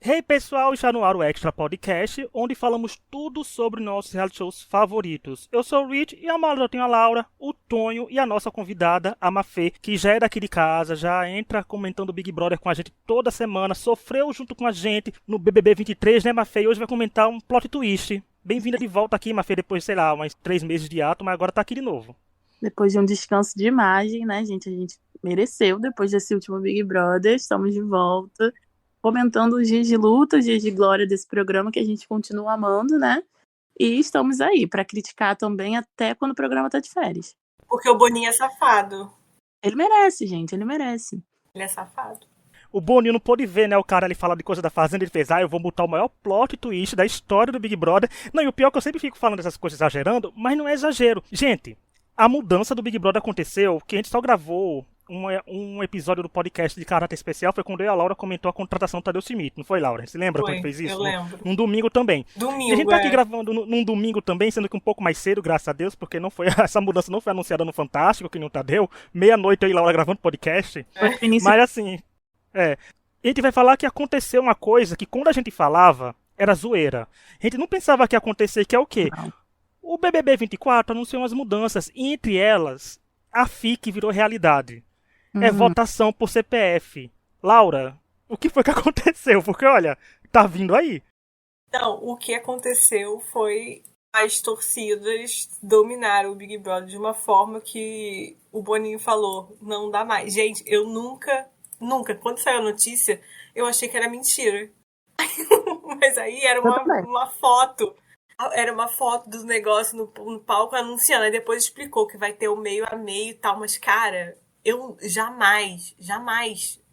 Hey pessoal, está no ar o Extra Podcast, onde falamos tudo sobre nossos reality shows favoritos. Eu sou o Rich e ao meu lado eu tenho a Laura, o Tonho e a nossa convidada, a Mafê, que já é daqui de casa, já entra comentando Big Brother com a gente toda semana, sofreu junto com a gente no BBB 23, né Mafê? E hoje vai comentar um plot twist. Bem-vinda de volta aqui, Mafê, depois, sei lá, uns 3 meses de ato, mas agora tá aqui de novo. Depois de um descanso de imagem, né, gente? A gente mereceu depois desse último Big Brother. Estamos de volta, comentando os dias de luta, os dias de glória desse programa que a gente continua amando, né? E estamos aí para criticar também até quando o programa tá de férias. Porque o Boninho é safado. Ele merece, gente, ele merece. Ele é safado. O Boninho não pôde ver, né, o cara ali falar de coisa da Fazenda, ele fez, eu vou botar o maior plot twist da história do Big Brother. Não, e o pior é que eu sempre fico falando dessas coisas exagerando, mas não é exagero. Gente, a mudança do Big Brother aconteceu, que a gente só gravou um episódio do podcast de caráter especial, foi quando eu e a Laura comentou a contratação do Tadeu Schmidt, não foi, Laura? Você lembra quando fez isso? Eu lembro. Num domingo também. Domingo, e a gente tá aqui gravando num domingo também, sendo que um pouco mais cedo, graças a Deus, porque não foi, essa mudança não foi anunciada no Fantástico, que não Tadeu. Meia-noite eu e a Laura gravando podcast. Mas assim, a gente vai falar que aconteceu uma coisa que quando a gente falava, era zoeira. A gente não pensava que ia acontecer, que é o quê? Não. O BBB 24 anunciou umas mudanças, e entre elas, a FIC virou realidade. É votação por CPF. Laura, o que foi que aconteceu? Porque, olha, tá vindo aí. Então, o que aconteceu foi as torcidas dominaram o Big Brother de uma forma que o Boninho falou, não dá mais. Gente, eu nunca, quando saiu a notícia, eu achei que era mentira. Mas aí era uma foto. Era uma foto do negócio no palco anunciando. Aí depois explicou que vai ter o meio a meio e tal. Mas, cara, eu jamais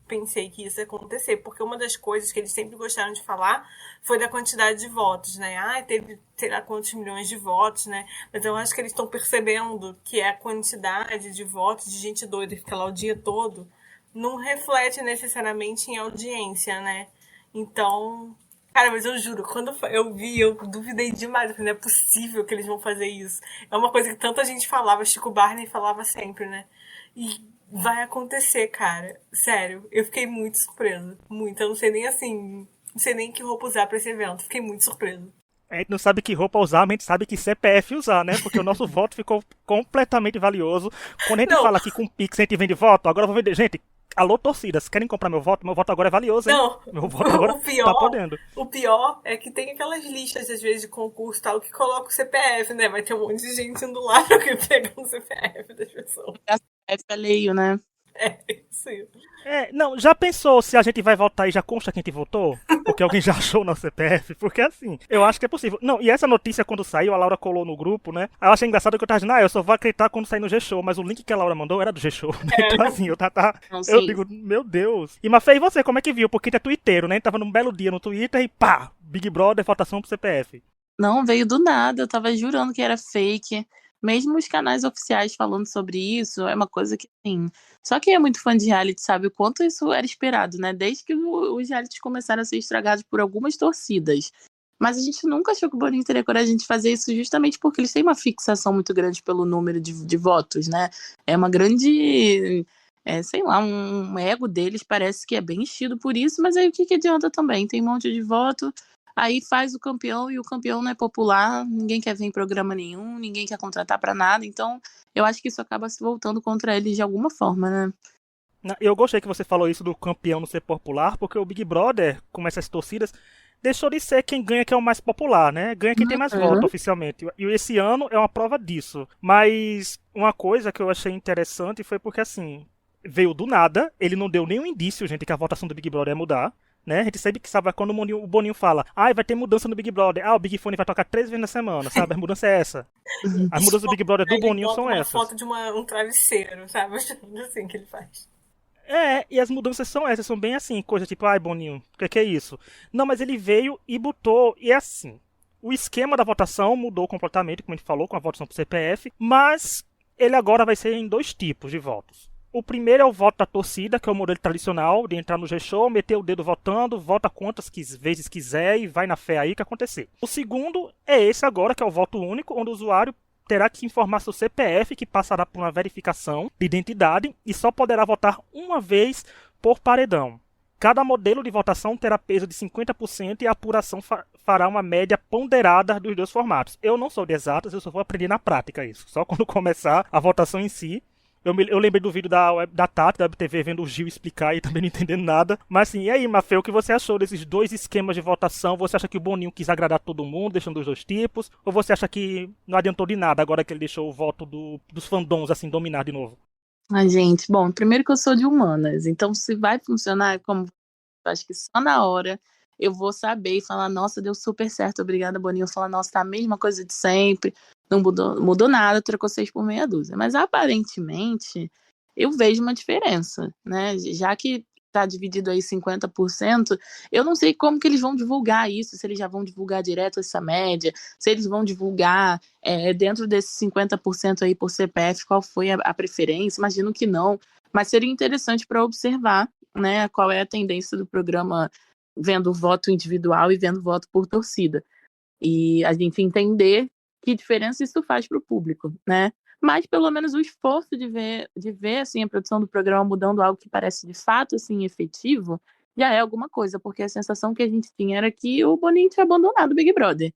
pensei que isso ia acontecer. Porque uma das coisas que eles sempre gostaram de falar foi da quantidade de votos, né? Teve, sei lá, quantos milhões de votos, né? Mas eu acho que eles estão percebendo que a quantidade de votos de gente doida que fica lá o dia todo não reflete necessariamente em audiência, né? Então... Cara, mas eu juro, quando eu vi, eu duvidei demais. Eu falei, não é possível que eles vão fazer isso. É uma coisa que tanta gente falava, Chico Barney falava sempre, né? E vai acontecer, cara. Sério, eu fiquei muito surpresa. Muito. Eu não sei nem assim, não sei nem que roupa usar pra esse evento. Fiquei muito surpresa. A gente não sabe que roupa usar, mas a gente sabe que CPF usar, né? Porque o nosso voto ficou completamente valioso. Quando a gente fala aqui com Pix, a gente vende voto, agora eu vou vender. Gente, alô, torcidas, querem comprar meu voto? Meu voto agora é valioso, hein? Não, Meu voto agora tá podendo. O pior é que tem aquelas listas, às vezes, de concurso tal, que coloca o CPF, né? Vai ter um monte de gente indo lá que pega o CPF das pessoas. É alheio, né? É, isso. Não, já pensou se a gente vai votar e já consta quem te votou? Porque alguém já achou o nosso CPF? Porque assim, eu acho que é possível. Não, e essa notícia quando saiu, a Laura colou no grupo, né? Eu achei engraçado que eu tava dizendo, eu só vou acreditar quando sair no G-Show, mas o link que a Laura mandou era do G-Show, né? Então assim, eu digo, meu Deus. E Mafê, e você, como é que viu? Porque a gente é twitteiro, né? A gente tava num belo dia no Twitter e pá, Big Brother, votação pro CPF. Não, veio do nada, eu tava jurando que era fake. Mesmo os canais oficiais falando sobre isso, é uma coisa que, assim... Só quem é muito fã de reality sabe o quanto isso era esperado, né? Desde que os realities começaram a ser estragados por algumas torcidas. Mas a gente nunca achou que o Boninho teria coragem de fazer isso justamente porque eles têm uma fixação muito grande pelo número de votos, né? É uma grande... sei lá, um ego deles parece que é bem enchido por isso, mas aí o que adianta também? Tem um monte de voto... Aí faz o campeão e o campeão não é popular, ninguém quer ver em programa nenhum, ninguém quer contratar pra nada, então eu acho que isso acaba se voltando contra eles de alguma forma, né? Eu gostei que você falou isso do campeão não ser popular, porque o Big Brother, com essas torcidas, deixou de ser quem ganha que é o mais popular, né? Ganha quem tem mais voto oficialmente. E esse ano é uma prova disso. Mas uma coisa que eu achei interessante foi porque, assim, veio do nada, ele não deu nenhum indício, gente, que a votação do Big Brother ia mudar. Né? A gente sempre que sabe quando o Boninho fala, vai ter mudança no Big Brother, o Big Fone vai tocar 3 vezes na semana, sabe? A mudança é essa. As mudanças do Big Brother do Boninho são essas. Uma foto de um travesseiro, sabe? Assim que ele faz. E as mudanças são essas, são bem assim, coisa tipo, Boninho, o que é isso? Não, mas ele veio e botou, e é assim, o esquema da votação mudou completamente, como a gente falou, com a votação pro CPF, mas ele agora vai ser em 2 tipos de votos. O primeiro é o voto da torcida, que é o modelo tradicional, de entrar no G-Show, meter o dedo votando, vota quantas vezes quiser e vai na fé aí que acontecer. O segundo é esse agora, que é o voto único, onde o usuário terá que informar seu CPF, que passará por uma verificação de identidade e só poderá votar uma vez por paredão. Cada modelo de votação terá peso de 50% e a apuração fará uma média ponderada dos dois formatos. Eu não sou de exatas, eu só vou aprender na prática isso. Só quando começar a votação em si. Eu lembrei do vídeo da Tati, da WebTV, vendo o Gil explicar e também não entendendo nada. Mas assim, e aí, Mafê, o que você achou desses dois esquemas de votação? Você acha que o Boninho quis agradar todo mundo, deixando os dois tipos? Ou você acha que não adiantou de nada agora que ele deixou o voto dos fandoms, assim, dominar de novo? Ai, gente, bom, primeiro que eu sou de humanas, então se vai funcionar como eu acho que só na hora eu vou saber e falar, nossa, deu super certo, obrigada, Boninho. Falar, nossa, tá a mesma coisa de sempre, não mudou nada, trocou 6 por meia dúzia. Mas aparentemente eu vejo uma diferença, né? Já que tá dividido aí 50%, eu não sei como que eles vão divulgar isso, se eles já vão divulgar direto essa média, se eles vão divulgar dentro desses 50% aí por CPF, qual foi a preferência, imagino que não, mas seria interessante para observar, né, qual é a tendência do programa vendo o voto individual e vendo o voto por torcida. E a gente entender que diferença isso faz para o público, né? Mas pelo menos o esforço de ver assim, a produção do programa mudando algo que parece de fato assim, efetivo, já é alguma coisa, porque a sensação que a gente tinha era que o Boninho tinha abandonado o Big Brother.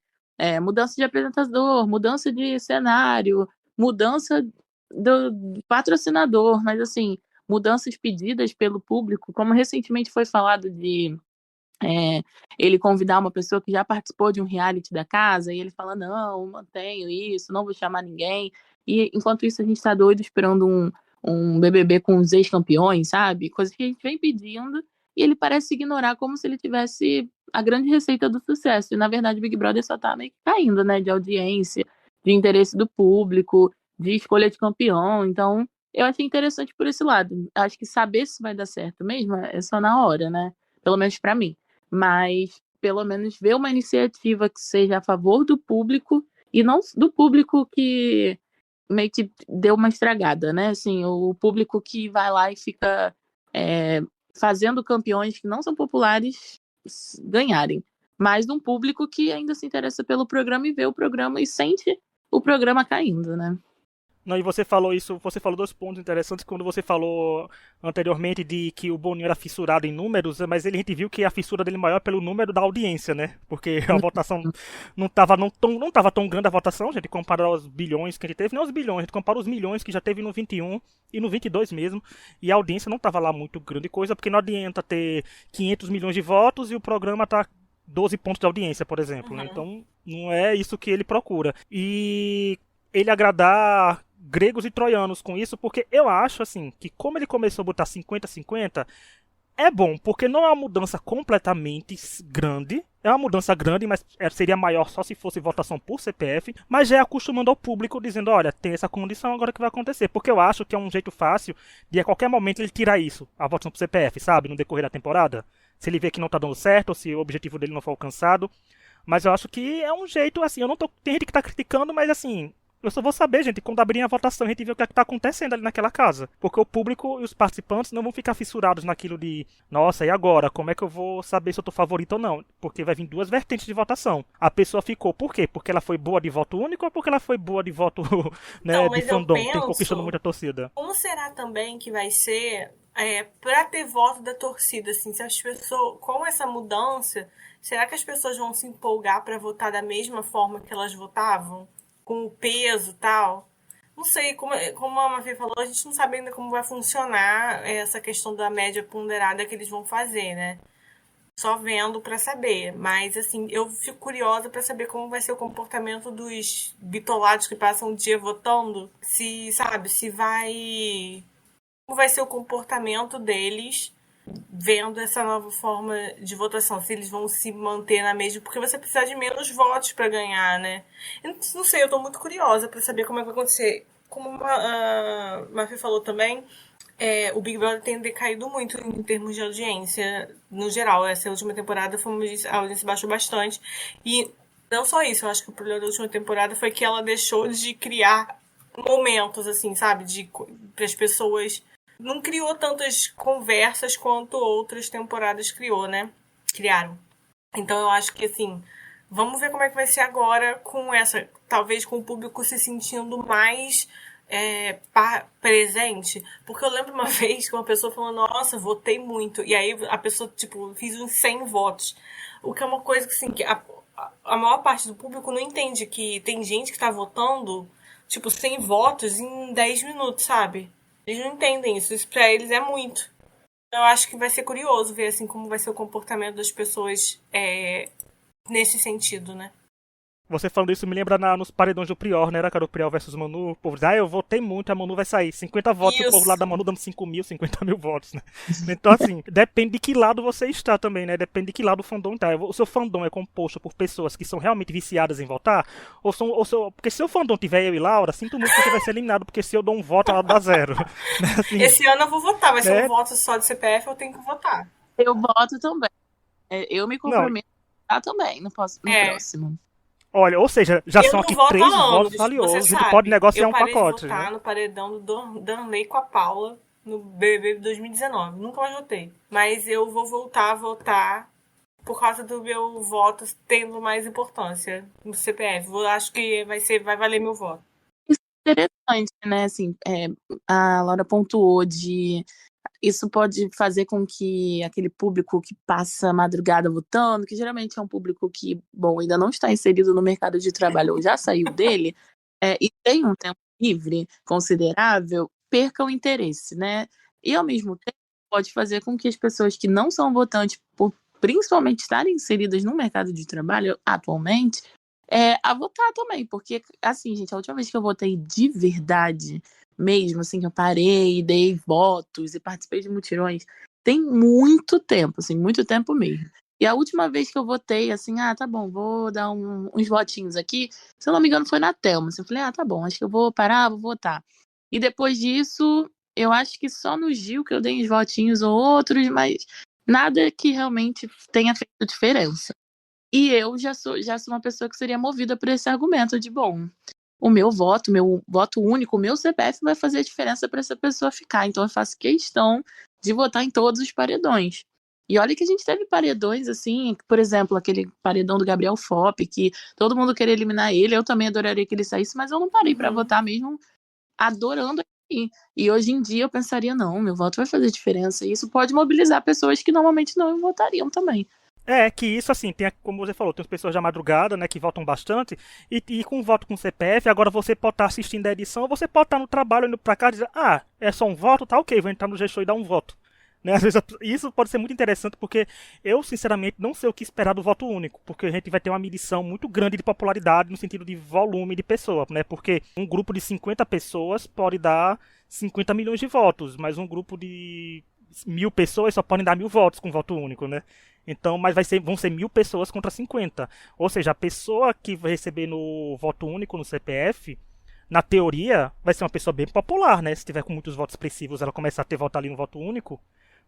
Mudança de apresentador, mudança de cenário, mudança do patrocinador, mas assim, mudanças pedidas pelo público, como recentemente foi falado de ele convidar uma pessoa que já participou de um reality da casa, e ele fala, não, mantenho isso, não vou chamar ninguém, e enquanto isso a gente tá doido esperando um BBB com os ex-campeões, sabe? Coisa que a gente vem pedindo, e ele parece ignorar como se ele tivesse a grande receita do sucesso, e na verdade o Big Brother só tá meio que caindo, né, de audiência, de interesse do público, de escolha de campeão, então eu achei interessante por esse lado. Acho que saber se vai dar certo mesmo é só na hora, né? Pelo menos pra mim. Mas pelo menos ver uma iniciativa que seja a favor do público e não do público que meio que deu uma estragada, né? Assim, o público que vai lá e fica fazendo campeões que não são populares ganharem, mas de um público que ainda se interessa pelo programa e vê o programa e sente o programa caindo, né? Não, e você falou isso, você falou dois pontos interessantes quando você falou anteriormente de que o Boninho era fissurado em números, mas a gente viu que a fissura dele maior é pelo número da audiência, né? Porque a votação não estava tão grande a votação, gente, comparado aos bilhões que a gente teve, não aos bilhões, a gente compara os milhões que já teve no 21 e no 22 mesmo, e a audiência não estava lá muito grande coisa, porque não adianta ter 500 milhões de votos e o programa tá 12 pontos de audiência, por exemplo, né? Então, não é isso que ele procura. E ele agradar gregos e troianos com isso, porque eu acho assim que como ele começou a botar 50-50, é bom, porque não é uma mudança completamente grande, é uma mudança grande, mas seria maior só se fosse votação por CPF, mas já é acostumando ao público dizendo, olha, tem essa condição agora que vai acontecer, porque eu acho que é um jeito fácil de a qualquer momento ele tirar isso, a votação por CPF, sabe, no decorrer da temporada, se ele vê que não tá dando certo, ou se o objetivo dele não foi alcançado, mas eu acho que é um jeito, assim, tem gente que tá criticando, mas assim, eu só vou saber, gente, quando abrir a votação, a gente vê o que está acontecendo ali naquela casa. Porque o público e os participantes não vão ficar fissurados naquilo de, nossa, e agora? Como é que eu vou saber se eu tô favorito ou não? Porque vai vir duas vertentes de votação. A pessoa ficou, por quê? Porque ela foi boa de voto único ou porque ela foi boa de voto, né, não, de fandom, tem conquistando muita torcida? Como será também que vai ser para ter voto da torcida, assim, se as pessoas, com essa mudança, será que as pessoas vão se empolgar para votar da mesma forma que elas votavam? Com o peso e tal. Não sei, como a Mafê falou, a gente não sabe ainda como vai funcionar essa questão da média ponderada que eles vão fazer, né? Só vendo pra saber. Mas, assim, eu fico curiosa pra saber como vai ser o comportamento dos bitolados que passam o dia votando. Se, sabe, se vai... Como vai ser o comportamento deles vendo essa nova forma de votação, se eles vão se manter na mesma, porque você precisa de menos votos para ganhar, né? Eu não sei, eu tô muito curiosa para saber como é que vai acontecer. Como a Mafia falou também, o Big Brother tem decaído muito em termos de audiência, no geral. Essa última temporada a audiência baixou bastante. E não só isso, eu acho que o problema da última temporada foi que ela deixou de criar momentos, assim, sabe? Para as pessoas... Não criou tantas conversas quanto outras temporadas criaram. Então eu acho que, assim, vamos ver como é que vai ser agora com essa, talvez com o público se sentindo mais presente, porque eu lembro uma vez que uma pessoa falou, nossa, votei muito, e aí a pessoa, tipo, fiz uns 100 votos, o que é uma coisa que, assim, que a maior parte do público não entende que tem gente que tá votando, tipo, 100 votos em 10 minutos, sabe? Eles não entendem isso pra eles é muito. Eu acho que vai ser curioso ver, assim, como vai ser o comportamento das pessoas nesse sentido, né? Você falando isso me lembra nos paredões do Prior, né? Era o Prior versus Manu. O povo diz, eu votei muito, a Manu vai sair. 50 votos, e o povo lá da Manu dando 5 mil, 50 mil votos, né? Então, assim, depende de que lado você está também, né? Depende de que lado o fandom está. O seu fandom é composto por pessoas que são realmente viciadas em votar? Porque se o fandom tiver eu e Laura, sinto muito que você vai ser eliminado, porque se eu dou um voto, ela dá 0. Né? Assim, esse ano eu vou votar, mas se eu voto só de CPF, eu tenho que votar. Eu voto também. Eu me comprometo a votar também no próximo. Olha, ou seja, já são aqui 3 votos valiosos. A gente pode negociar um pacote. Eu parei de votar no paredão do Danley com a Paula no BBB 2019. Nunca mais votei. Mas eu vou voltar a votar por causa do meu voto tendo mais importância no CPF. Eu acho que vai valer meu voto. Isso é interessante, né? Assim, a Laura pontuou de... Isso pode fazer com que aquele público que passa a madrugada votando, que geralmente é um público que, bom, ainda não está inserido no mercado de trabalho ou já saiu dele, e tem um tempo livre considerável, perca o interesse, né? E, ao mesmo tempo, pode fazer com que as pessoas que não são votantes, por principalmente estarem inseridas no mercado de trabalho atualmente, a votar também. Porque, assim, gente, a última vez que eu votei de verdade... mesmo, assim, que eu parei, dei votos e participei de mutirões, tem muito tempo, assim, muito tempo mesmo. E a última vez que eu votei, assim, tá bom, vou dar uns votinhos aqui, se eu não me engano foi na Thelma, assim, eu falei, tá bom, acho que eu vou parar, vou votar. E depois disso, eu acho que só no Gil que eu dei uns votinhos ou outros, mas nada que realmente tenha feito diferença. E eu já sou uma pessoa que seria movida por esse argumento de, bom, o meu voto único, o meu CPF vai fazer a diferença para essa pessoa ficar. Então eu faço questão de votar em todos os paredões. E olha que a gente teve paredões, assim, por exemplo, aquele paredão do Gabriel Fop, que todo mundo queria eliminar ele, eu também adoraria que ele saísse, mas eu não parei para votar mesmo adorando ele. E hoje em dia eu pensaria, não, meu voto vai fazer diferença. E isso pode mobilizar pessoas que normalmente não votariam também. Que isso, assim, como você falou, tem as pessoas da madrugada, né, que votam bastante, e com o voto com CPF, agora você pode estar assistindo a edição, ou você pode estar no trabalho, indo pra cá e dizer, é só um voto, tá ok, vou entrar no G-Show e dar um voto. Né? Às vezes, isso pode ser muito interessante, porque eu, sinceramente, não sei o que esperar do voto único, porque a gente vai ter uma medição muito grande de popularidade no sentido de volume de pessoa, né, porque um grupo de 50 pessoas pode dar 50 milhões de votos, mas um grupo de 1.000 pessoas só podem dar 1.000 votos com voto único, né? Então, mas vão ser 1.000 pessoas contra 50. Ou seja, a pessoa que vai receber no voto único no CPF, na teoria, vai ser uma pessoa bem popular, né? Se tiver com muitos votos expressivos, ela começar a ter voto ali no voto único,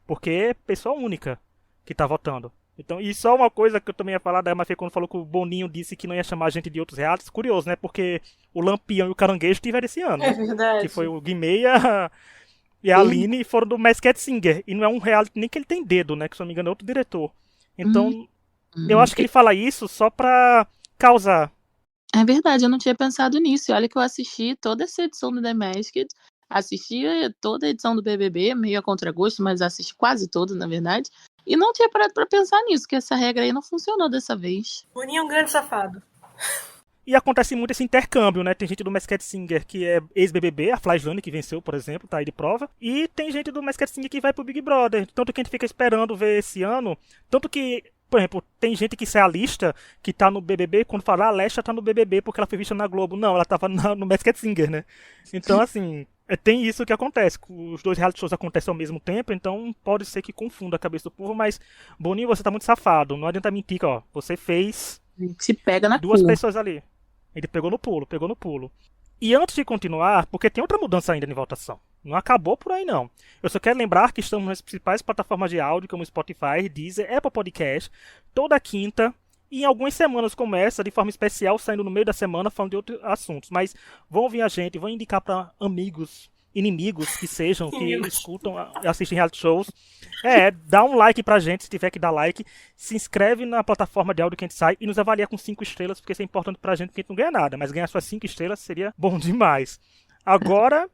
porque é pessoa única que tá votando. Então, e só uma coisa que eu também ia falar da Emma Fê quando falou que o Boninho disse que não ia chamar gente de outros realities. Curioso, né? Porque o Lampião e o Caranguejo tiveram esse ano. É verdade. Que foi o Guimê e a Aline foram do Masked Singer. E não é um reality nem que ele tem dedo, né? Que se eu não me engano é outro diretor. Então, eu acho que ele fala isso só pra causar. É verdade, eu não tinha pensado nisso. E olha que eu assisti toda essa edição do The Masked, assisti toda a edição do BBB, meio a contragosto, mas assisti quase toda, na verdade. E não tinha parado pra pensar nisso, que essa regra aí não funcionou dessa vez. Boninho é um grande safado. E acontece muito esse intercâmbio, né? Tem gente do Masked Singer que é ex-BBB, a Flyslane que venceu, por exemplo, tá aí de prova. E tem gente do Masked Singer que vai pro Big Brother. Tanto que a gente fica esperando ver esse ano. Tanto que, por exemplo, tem gente que sai a lista que tá no BBB, quando fala, a Lesha tá no BBB porque ela foi vista na Globo. Não, ela tava no Masked Singer, né? Então, assim, tem isso que acontece. Os dois reality shows acontecem ao mesmo tempo, então pode ser que confunda a cabeça do povo, mas, Boninho, você tá muito safado. Não adianta mentir que, ó, você fez Se pega na duas pessoas ali. Ele pegou no pulo. E antes de continuar, porque tem outra mudança ainda em votação. Não acabou por aí, não. Eu só quero lembrar que estamos nas principais plataformas de áudio, como Spotify, Deezer, Apple Podcast, toda quinta. E em algumas semanas começa, de forma especial, saindo no meio da semana, falando de outros assuntos. Mas vão ouvir a gente, vão indicar para amigos, inimigos que sejam, que escutam, assistem reality shows. Dá um like pra gente, se tiver que dar like. Se inscreve na plataforma de áudio que a gente sai e nos avalia com 5 estrelas, porque isso é importante pra gente, porque a gente não ganha nada. Mas ganhar suas 5 estrelas seria bom demais. Agora,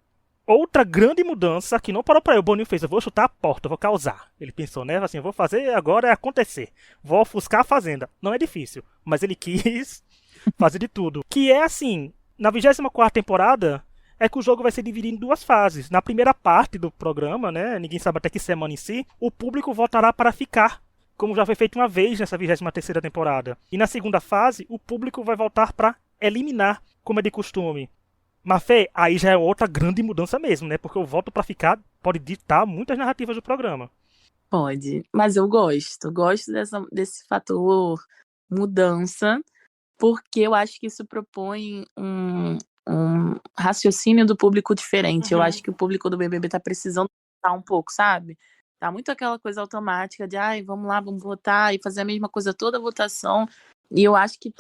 outra grande mudança que não parou pra ele. O Boninho fez, eu vou chutar a porta, eu vou causar. Ele pensou, né? Assim, eu vou fazer agora é acontecer. Vou ofuscar a Fazenda. Não é difícil, mas ele quis fazer de tudo. Que é assim, na 24ª temporada, é que o jogo vai ser dividido em duas fases. Na primeira parte do programa, né? Ninguém sabe até que semana em si, o público votará para ficar, como já foi feito uma vez nessa 23ª temporada. E na segunda fase, o público vai voltar para eliminar, como é de costume. Mas, Fê, aí já é outra grande mudança mesmo, né? Porque o voto pra ficar pode ditar muitas narrativas do programa. Pode, mas eu gosto desse fator mudança, porque eu acho que isso propõe um raciocínio do público diferente. Eu acho que o público do BBB tá precisando pensar um pouco, sabe? Tá muito aquela coisa automática de, ai, vamos lá, vamos votar e fazer a mesma coisa toda a votação. E eu acho que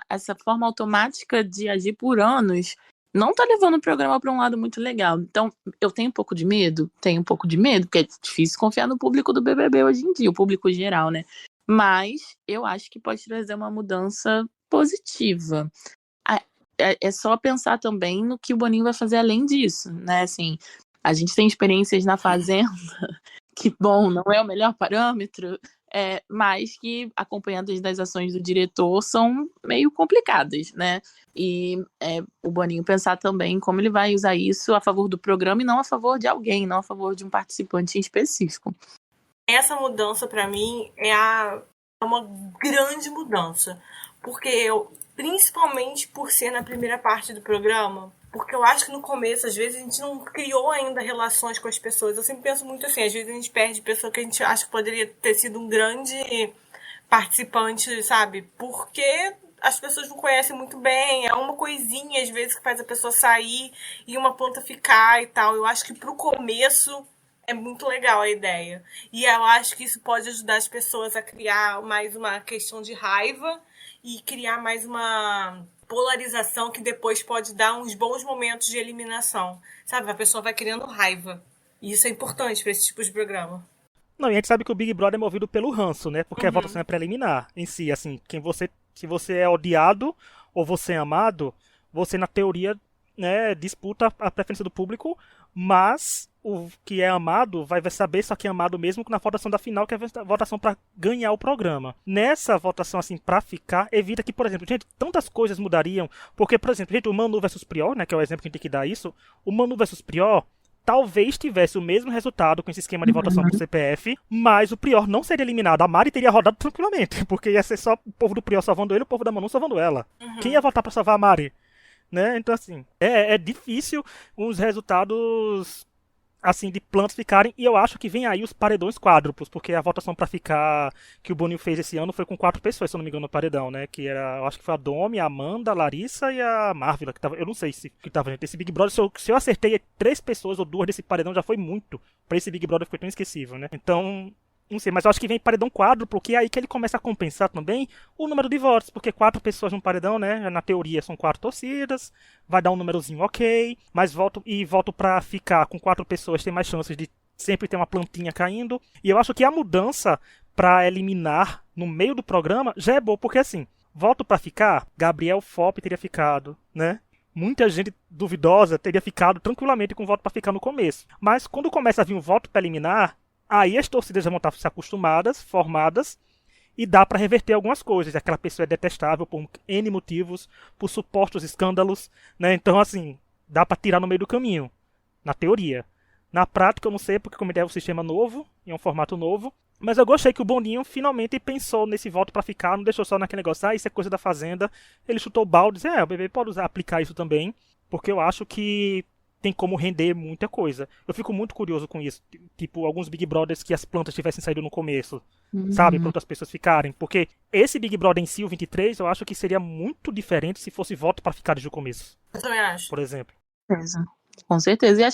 essa forma automática de agir por anos não tá levando o programa para um lado muito legal. Então, eu tenho um pouco de medo, porque é difícil confiar no público do BBB hoje em dia, o público geral, né? Mas eu acho que pode trazer uma mudança positiva. É só pensar também no que o Boninho vai fazer além disso, né? Assim, a gente tem experiências na Fazenda, que, bom, não é o melhor parâmetro, mas que, acompanhando das ações do diretor, são meio complicadas, né? E o Boninho pensar também como ele vai usar isso a favor do programa e não a favor de alguém, não a favor de um participante em específico. Essa mudança, pra mim, é uma grande mudança. Porque principalmente por ser na primeira parte do programa, porque eu acho que no começo, às vezes, a gente não criou ainda relações com as pessoas. Eu sempre penso muito assim, às vezes a gente perde pessoa que a gente acha que poderia ter sido um grande participante, sabe? Porque as pessoas não conhecem muito bem, é uma coisinha, às vezes, que faz a pessoa sair e uma ponta ficar e tal. Eu acho que pro começo é muito legal a ideia. E eu acho que isso pode ajudar as pessoas a criar mais uma questão de raiva e criar mais uma polarização que depois pode dar uns bons momentos de eliminação. Sabe? A pessoa vai criando raiva. E isso é importante para esse tipo de programa. Não, e a gente sabe que o Big Brother é movido pelo ranço, né? Porque a votação é preliminar em si, assim, se você é odiado ou você é amado, você na teoria, né, disputa a preferência do público, mas o que é amado vai saber só que é amado mesmo na votação da final, que é a votação para ganhar o programa. Nessa votação, assim, pra ficar, evita que, por exemplo, gente, tantas coisas mudariam, porque, por exemplo, gente, o Manu versus Prior, né, que é o exemplo que a gente tem que dar isso, o Manu versus Prior talvez tivesse o mesmo resultado com esse esquema de votação pro CPF, mas o Prior não seria eliminado. A Mari teria rodado tranquilamente, porque ia ser só o povo do Prior salvando ele e o povo da Manu salvando ela. Quem ia votar pra salvar a Mari? Né? Então, assim, é difícil os resultados assim de plantas ficarem, e eu acho que vem aí os paredões quádruplos, porque a votação pra ficar que o Boninho fez esse ano foi com 4 pessoas, se eu não me engano, no paredão, né? Que era, eu acho que foi a Domi, a Amanda, a Larissa e a Marvila, que tava, eu não sei se que tava, gente. Esse Big Brother, se eu acertei 3 pessoas ou 2 desse paredão, já foi muito pra esse Big Brother, foi tão esquecível, né? Então, não sei, mas eu acho que vem paredão quádruplo, que é aí que ele começa a compensar também o número de votos, porque 4 pessoas num paredão, né? Na teoria são 4 torcidas, vai dar um númerozinho ok, mas voto pra ficar com 4 pessoas tem mais chances de sempre ter uma plantinha caindo. E eu acho que a mudança pra eliminar no meio do programa já é boa, porque assim, voto pra ficar, Gabriel Fop teria ficado, né? Muita gente duvidosa teria ficado tranquilamente com voto pra ficar no começo. Mas quando começa a vir um voto pra eliminar, aí as torcidas já vão estar se acostumadas, formadas, e dá pra reverter algumas coisas. Aquela pessoa é detestável por N motivos, por supostos escândalos, né? Então, assim, dá pra tirar no meio do caminho, na teoria. Na prática, eu não sei, porque como ideia é um sistema novo, e é um formato novo, mas eu gostei que o Boninho finalmente pensou nesse voto pra ficar, não deixou só naquele negócio, isso é coisa da Fazenda. Ele chutou o balde e disse, o BBB pode aplicar isso também, porque eu acho que tem como render muita coisa. Eu fico muito curioso com isso. Tipo, alguns Big Brothers que as plantas tivessem saído no começo, sabe? Para outras pessoas ficarem. Porque esse Big Brother em si, o 23, eu acho que seria muito diferente se fosse voto para ficar desde o começo. Eu também acho. Por exemplo. Com certeza. E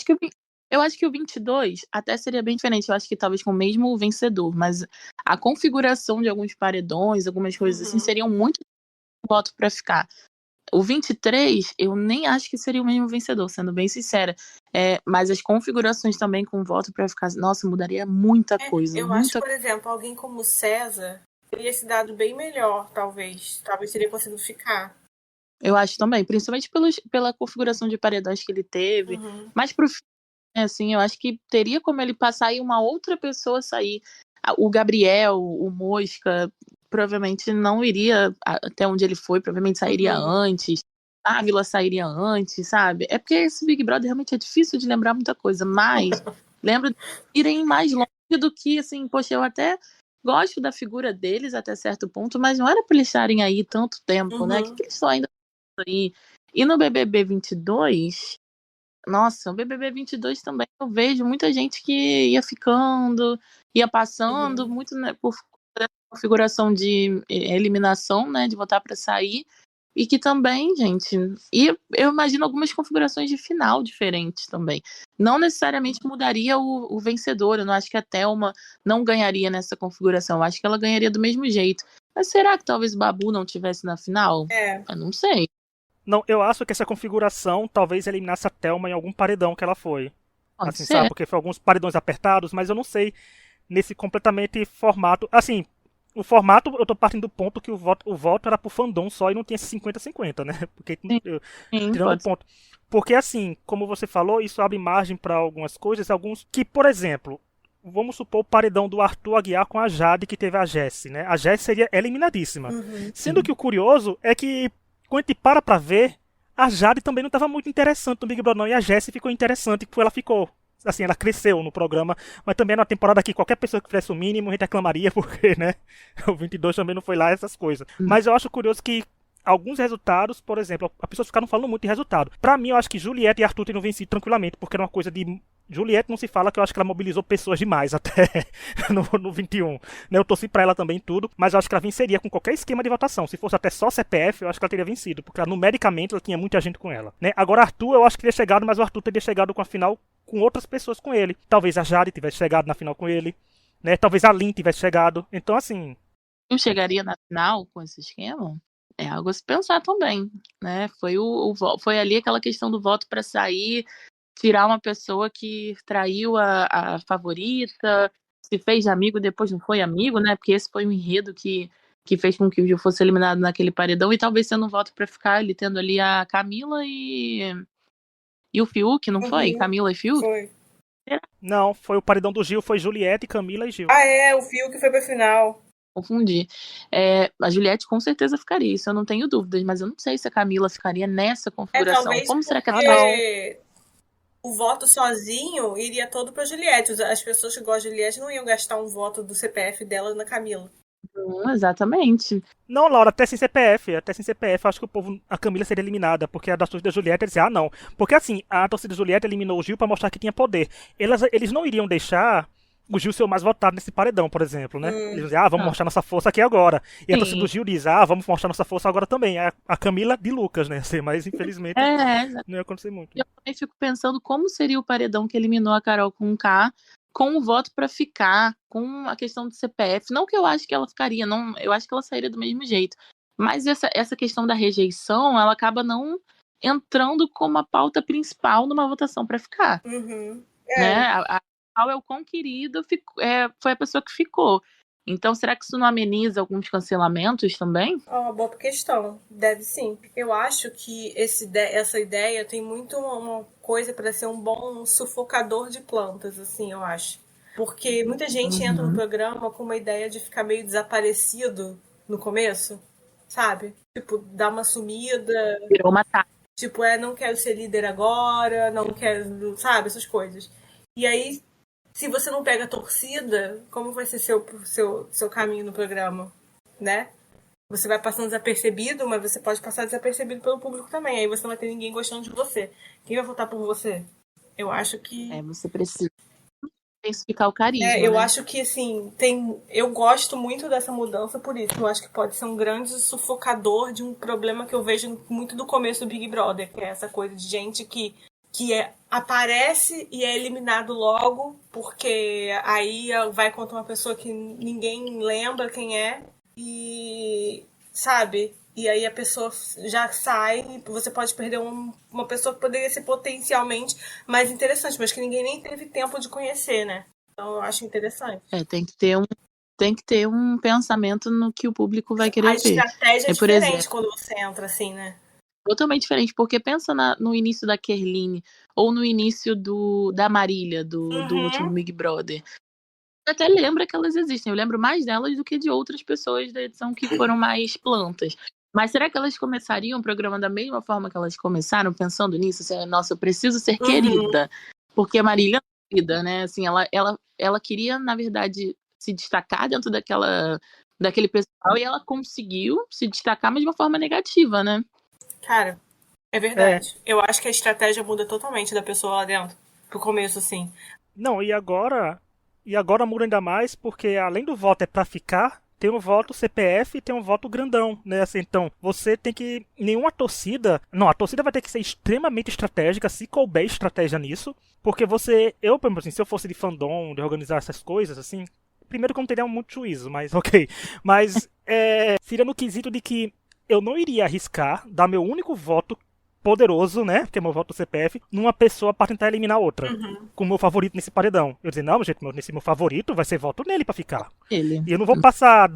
eu acho que o 22 até seria bem diferente. Eu acho que talvez com o mesmo vencedor. Mas a configuração de alguns paredões, algumas coisas assim, seriam muito voto para ficar. O 23, eu nem acho que seria o mesmo vencedor, sendo bem sincera. Mas as configurações também com voto pra ficar... Nossa, mudaria muita coisa. Eu acho que, por exemplo, alguém como o César teria se dado bem melhor, talvez. Talvez teria conseguido ficar. Eu acho também, principalmente pela configuração de paredões que ele teve. Mas pro fim, assim, eu acho que teria como ele passar e uma outra pessoa sair. O Gabriel, o Mosca, provavelmente não iria até onde ele foi, provavelmente sairia antes. A Ávila sairia antes, sabe? É porque esse Big Brother realmente é difícil de lembrar muita coisa, mas lembro de irem mais longe do que, assim, poxa, eu até gosto da figura deles até certo ponto, mas não era pra eles estarem aí tanto tempo, né? O que eles estão ainda aí? E no BBB 22, nossa, o BBB 22 também eu vejo muita gente que ia ficando, ia passando, muito, né, por configuração de eliminação, né, de votar para sair, e que também, gente, e eu imagino algumas configurações de final diferentes também. Não necessariamente mudaria o vencedor, eu não acho que a Thelma não ganharia nessa configuração, eu acho que ela ganharia do mesmo jeito. Mas será que talvez o Babu não tivesse na final? Eu não sei. Não, eu acho que essa configuração talvez eliminasse a Thelma em algum paredão que ela foi. Pode Assim, ser. sabe? Porque foi alguns paredões apertados, mas eu não sei nesse completamente formato. Assim, o formato, eu tô partindo do ponto que o voto era pro fandom só e não tinha esse 50-50, né? Porque, tirando o ponto. Porque, assim, como você falou, isso abre margem para algumas coisas, alguns que, por exemplo, vamos supor o paredão do Arthur Aguiar com a Jade, que teve a Jessie, né? A Jessie seria eliminadíssima. Sendo que o curioso é que, quando a gente para pra ver, a Jade também não estava muito interessante no Big Brother, não. E a Jessie ficou interessante, porque ela ficou. Assim, ela cresceu no programa, mas também na temporada que qualquer pessoa que fizesse o mínimo, a gente reclamaria, porque, né? O 22 também não foi lá, essas coisas. Mas eu acho curioso que alguns resultados, por exemplo, as pessoas ficaram falando muito de resultado. Pra mim, eu acho que Juliette e Arthur teriam vencido tranquilamente, porque era uma coisa de. Juliette não se fala, que eu acho que ela mobilizou pessoas demais até no 21. Né, eu torci pra ela também tudo, mas eu acho que ela venceria com qualquer esquema de votação. Se fosse até só CPF, eu acho que ela teria vencido, porque ela, numericamente ela tinha muita gente com ela. Né? Agora, Arthur, eu acho que teria chegado, mas o Arthur teria chegado com a final com outras pessoas com ele. Talvez a Jade tivesse chegado na final com ele, né? Talvez a Lin tivesse chegado. Então, assim. Eu chegaria na final com esse esquema? É algo a se pensar também, né? Foi ali aquela questão do voto para sair, tirar uma pessoa que traiu a favorita, se fez de amigo, depois não foi amigo, né? Porque esse foi um enredo que fez com que o Gil fosse eliminado naquele paredão, e talvez sendo um voto para ficar, ele tendo ali a Camila e o Fiuk, não foi? Camila e Fiuk? Foi. Não, foi o paredão do Gil, foi Juliette, Camila e Gil. O Fiuk foi pra final. Confundi. A Juliette com certeza ficaria, isso eu não tenho dúvidas, mas eu não sei se a Camila ficaria nessa configuração. Talvez como será que a o voto sozinho iria todo pra Juliette. As pessoas que gostam de Juliette não iam gastar um voto do CPF dela na Camila. Exatamente. Não, Laura, até sem CPF, eu acho que a Camila seria eliminada, porque a da torcida da Juliette, eles diziam, não. Porque assim, a torcida da Juliette eliminou o Gil pra mostrar que tinha poder. Eles não iriam deixar o Gil ser o mais votado nesse paredão, por exemplo, né? Eles diziam, vamos mostrar nossa força aqui agora. E a torcida do Gil diz, vamos mostrar nossa força agora também. A Camila de Lucas, né? Mas infelizmente não ia acontecer muito. Eu também fico pensando como seria o paredão que eliminou a Carol com K, com o voto pra ficar, com a questão do CPF. Não que eu acho que ela ficaria, não, eu acho que ela sairia do mesmo jeito. Mas essa questão da rejeição, ela acaba não entrando como a pauta principal numa votação pra ficar. Né? A é o quão querido foi a pessoa que ficou. Então, será que isso não ameniza alguns cancelamentos também? Uma boa questão. Deve sim. Eu acho que essa ideia tem muito uma coisa para ser um bom sufocador de plantas, assim, eu acho. Porque muita gente entra no programa com uma ideia de ficar meio desaparecido no começo, sabe? Tipo, dar uma sumida. Virou uma tática. Tipo, não quero ser líder agora, não quero, sabe? Essas coisas. E aí, se você não pega a torcida, como vai ser seu caminho no programa, né? Você vai passando desapercebido, mas você pode passar desapercebido pelo público também. Aí você não vai ter ninguém gostando de você. Quem vai votar por você? Eu acho que... você precisa intensificar o carisma, eu né? acho que, assim, eu gosto muito dessa mudança por isso. Eu acho que pode ser um grande sufocador de um problema que eu vejo muito do começo do Big Brother, que é essa coisa de gente que aparece e é eliminado logo, porque aí vai contra uma pessoa que ninguém lembra quem é, e sabe? E aí a pessoa já sai, e você pode perder uma pessoa que poderia ser potencialmente mais interessante, mas que ninguém nem teve tempo de conhecer, né? Então eu acho interessante. Tem que ter um pensamento no que o público vai querer ver. A estratégia é diferente quando você entra assim, né? Totalmente diferente, porque pensa no início da Kerline ou no início da Marília, do último Big Brother. Eu até lembro que elas existem. Eu lembro mais delas do que de outras pessoas da edição que foram mais plantas. Mas será que elas começariam o programa da mesma forma que elas começaram, pensando nisso? Assim, nossa, eu preciso ser querida. Porque a Marília é querida, né? Assim, ela queria, na verdade, se destacar dentro daquele pessoal e ela conseguiu se destacar, mas de uma forma negativa, né? Cara, é verdade. Eu acho que a estratégia muda totalmente da pessoa lá dentro. Pro começo, assim. Não, e agora muda ainda mais porque além do voto é pra ficar, tem um voto CPF e tem um voto grandão, né? Assim, então, você tem que... Nenhuma torcida... Não, a torcida vai ter que ser extremamente estratégica, se couber estratégia nisso, porque você... Eu, por exemplo, assim, se eu fosse de fandom, de organizar essas coisas, assim... Primeiro que eu não teria muito juízo, mas ok. Mas seria no quesito de que eu não iria arriscar dar meu único voto poderoso, né, que é meu voto do CPF, numa pessoa pra tentar eliminar outra. Com o meu favorito nesse paredão. Eu dizer, não, gente, nesse meu favorito vai ser voto nele pra ficar. Ele. E eu não vou passar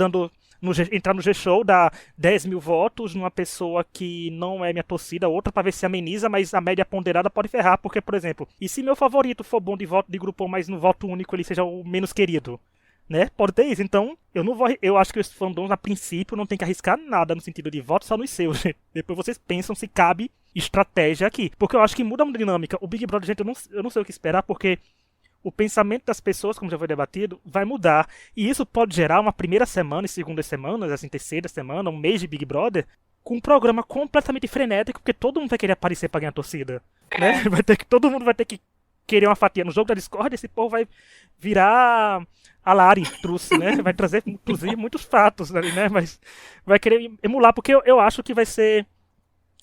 entrar no G-Show, dar 10 mil votos numa pessoa que não é minha torcida, outra pra ver se ameniza, mas a média ponderada pode ferrar, porque, por exemplo, e se meu favorito for bom de voto de grupo, mas no voto único ele seja o menos querido? Né? Pode ter isso. Então, eu acho que os fandoms, a princípio, não tem que arriscar nada no sentido de voto, só nos seus, gente. Depois vocês pensam se cabe estratégia aqui. Porque eu acho que muda a dinâmica. O Big Brother, gente, eu não sei o que esperar, porque o pensamento das pessoas, como já foi debatido, vai mudar. E isso pode gerar uma primeira semana e segunda semana, assim, terceira semana, um mês de Big Brother, com um programa completamente frenético, porque todo mundo vai querer aparecer pra ganhar a torcida. Né? Todo mundo vai ter que querer uma fatia no jogo da Discord, esse povo vai virar a Lari Truce, né? Vai trazer, inclusive, muitos fatos ali, né? Mas vai querer emular, porque eu acho que vai ser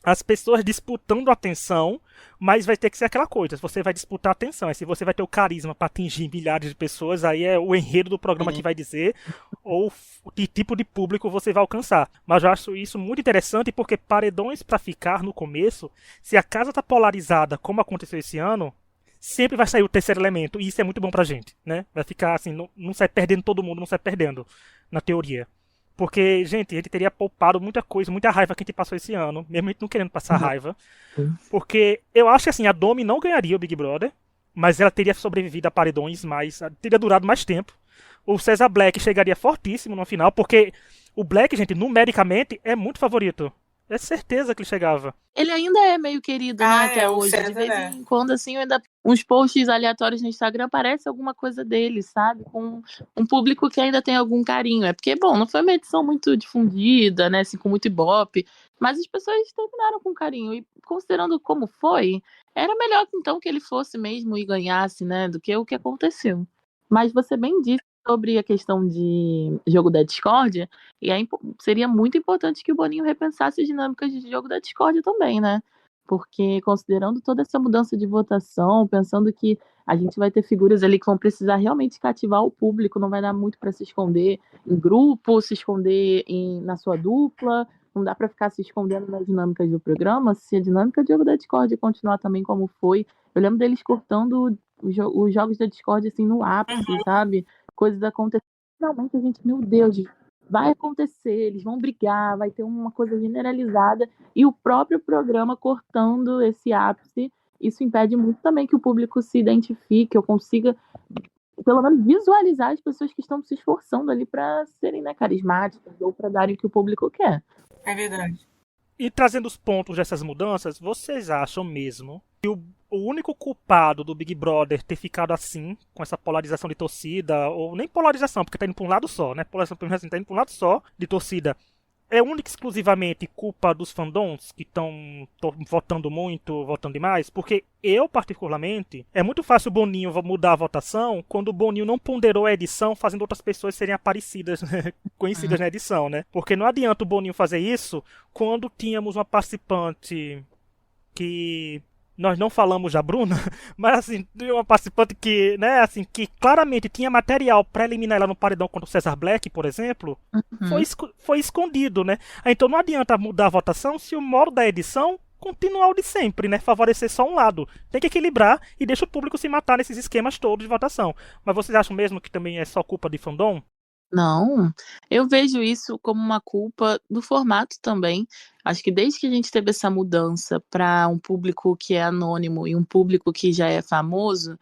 as pessoas disputando a atenção, mas vai ter que ser aquela coisa, você vai disputar a atenção, aí se você vai ter o carisma para atingir milhares de pessoas, aí é o enredo do programa que vai dizer, ou que tipo de público você vai alcançar. Mas eu acho isso muito interessante, porque paredões para ficar no começo, se a casa tá polarizada, como aconteceu esse ano, sempre vai sair o terceiro elemento, e isso é muito bom pra gente, né? Vai ficar assim, não sai perdendo todo mundo, não sai perdendo, na teoria. Porque, gente, a gente teria poupado muita coisa, muita raiva que a gente passou esse ano, mesmo a gente não querendo passar raiva. Porque eu acho que assim, a Domi não ganharia o Big Brother, mas ela teria sobrevivido a paredões mais, teria durado mais tempo. O Cesar Black chegaria fortíssimo no final, porque o Black, gente, numericamente, é muito favorito. É certeza que ele chegava. Ele ainda é meio querido, né, até hoje. De vez em quando, assim, ainda uns posts aleatórios no Instagram aparece alguma coisa dele, sabe? Com um público que ainda tem algum carinho. É porque, bom, não foi uma edição muito difundida, né, assim, com muito ibope, mas as pessoas terminaram com carinho. E considerando como foi, era melhor então que ele fosse mesmo e ganhasse, né, do que o que aconteceu. Mas você bem disse sobre a questão de jogo da Discord, e seria muito importante que o Boninho repensasse as dinâmicas de jogo da Discord também, né? Porque considerando toda essa mudança de votação, pensando que a gente vai ter figuras ali que vão precisar realmente cativar o público, não vai dar muito para se esconder em grupo, se esconder na sua dupla, não dá para ficar se escondendo nas dinâmicas do programa. Se a dinâmica de jogo da Discord continuar também como foi, eu lembro deles cortando os jogos da Discord assim no ápice, sabe? Coisas acontecendo. Finalmente a gente, meu Deus, vai acontecer, eles vão brigar, vai ter uma coisa generalizada, e o próprio programa cortando esse ápice, isso impede muito também que o público se identifique, ou consiga, pelo menos, visualizar as pessoas que estão se esforçando ali para serem, né, carismáticas, ou para darem o que o público quer. É verdade. E trazendo os pontos dessas mudanças, vocês acham mesmo que o único culpado do Big Brother ter ficado assim, com essa polarização de torcida, ou nem polarização, porque tá indo pra um lado só, né? Polarização, assim, tá indo pra um lado só de torcida, é única e exclusivamente culpa dos fandoms que estão votando muito, votando demais? Porque eu, particularmente, é muito fácil o Boninho mudar a votação quando o Boninho não ponderou a edição, fazendo outras pessoas serem aparecidas, conhecidas na edição, né? Porque não adianta o Boninho fazer isso quando tínhamos uma participante que... Nós não falamos da Bruna, mas assim, uma participante que, né, assim, que claramente tinha material para eliminar ela no paredão contra o Cesar Black, por exemplo, foi escondido, né? Então não adianta mudar a votação se o modo da edição continuar o de sempre, né? Favorecer só um lado. Tem que equilibrar e deixa o público se matar nesses esquemas todos de votação. Mas vocês acham mesmo que também é só culpa de fandom? Não, eu vejo isso como uma culpa do formato também. Acho que desde que a gente teve essa mudança para um público que é anônimo e um público que já é famoso,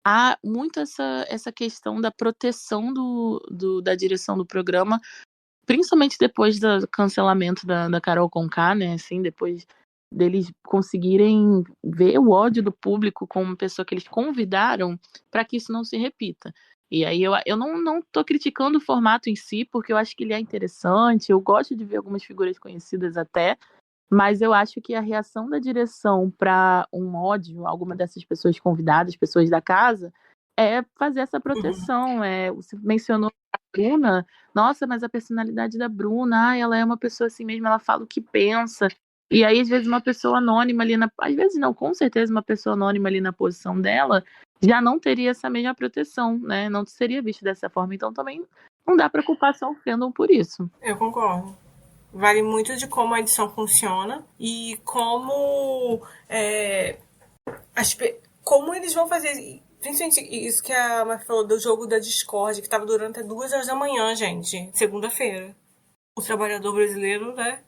há muito essa questão da proteção da direção do programa, principalmente depois do cancelamento da Carol Conká, né? Assim, depois deles conseguirem ver o ódio do público com uma pessoa que eles convidaram para que isso não se repita. E aí eu não tô criticando o formato em si, porque eu acho que ele é interessante, eu gosto de ver algumas figuras conhecidas até, mas eu acho que a reação da direção para um ódio, alguma dessas pessoas convidadas, pessoas da casa, é fazer essa proteção. Você mencionou a Bruna, nossa, mas a personalidade da Bruna, ela é uma pessoa assim mesmo, ela fala o que pensa. E aí, às vezes, uma pessoa anônima ali às vezes não, com certeza, uma pessoa anônima ali na posição dela já não teria essa mesma proteção, né? Não seria visto dessa forma. Então também não dá para culpar só o fandom por isso. Eu concordo. Vale muito de como a edição funciona e como como eles vão fazer. Principalmente isso que a Mar falou do jogo da Discord, que tava durando até 2 horas da manhã, gente. Segunda-feira. O trabalhador brasileiro, né?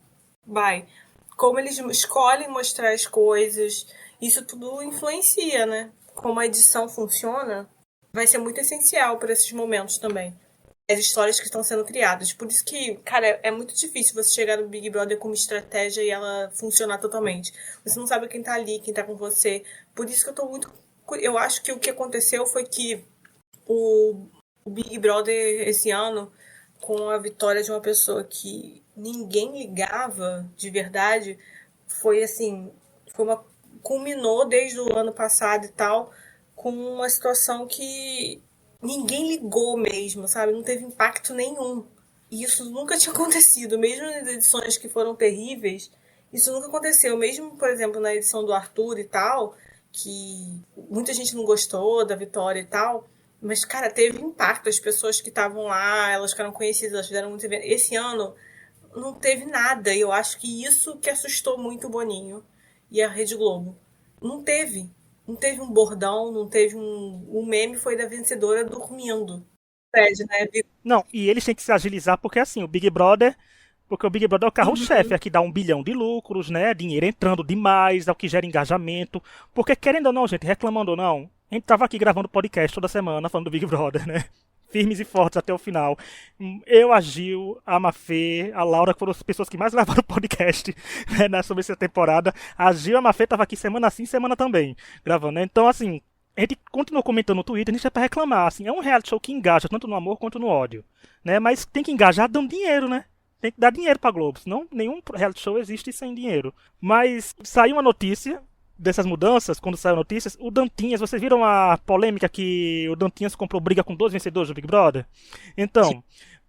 Vai. Como eles escolhem mostrar as coisas. Isso tudo influencia, né? Como a edição funciona, vai ser muito essencial para esses momentos também. As histórias que estão sendo criadas. Por isso que, cara, é muito difícil você chegar no Big Brother com uma estratégia e ela funcionar totalmente. Você não sabe quem tá ali, quem tá com você. Por isso que eu tô muito... Eu acho que o que aconteceu foi que o Big Brother esse ano, com a vitória de uma pessoa que ninguém ligava de verdade, foi assim... culminou desde o ano passado e tal, com uma situação que ninguém ligou mesmo, sabe? Não teve impacto nenhum. E isso nunca tinha acontecido. Mesmo nas edições que foram terríveis, isso nunca aconteceu. Mesmo, por exemplo, na edição do Arthur e tal, que muita gente não gostou da vitória e tal, mas, cara, teve impacto. As pessoas que estavam lá, elas ficaram conhecidas, elas fizeram muito evento. Esse ano não teve nada. E eu acho que isso que assustou muito o Boninho e a Rede Globo. Não teve um bordão, não teve um meme, foi da vencedora dormindo. Pede, né? Não, e eles têm que se agilizar porque assim, o Big Brother é o carro-chefe, é que dá 1 bilhão de lucros, né? Dinheiro entrando demais, é o que gera engajamento. Porque querendo ou não, gente, reclamando ou não, a gente tava aqui gravando podcast toda semana falando do Big Brother, né? Firmes e fortes até o final. Eu, a Gil, a Mafê, a Laura, que foram as pessoas que mais gravaram podcast, né, sobre essa temporada. A Gil e a Mafê estavam aqui semana sim, semana também, gravando, né? Então, assim, a gente continuou comentando no Twitter, a gente é pra reclamar, assim, é um reality show que engaja tanto no amor quanto no ódio, né? Mas tem que engajar dando dinheiro, né? Tem que dar dinheiro pra Globo, senão nenhum reality show existe sem dinheiro. Mas saiu uma notícia dessas mudanças, quando saiu notícias, o Dantinhas, vocês viram a polêmica que o Dantinhas comprou briga com 2 vencedores do Big Brother? Então,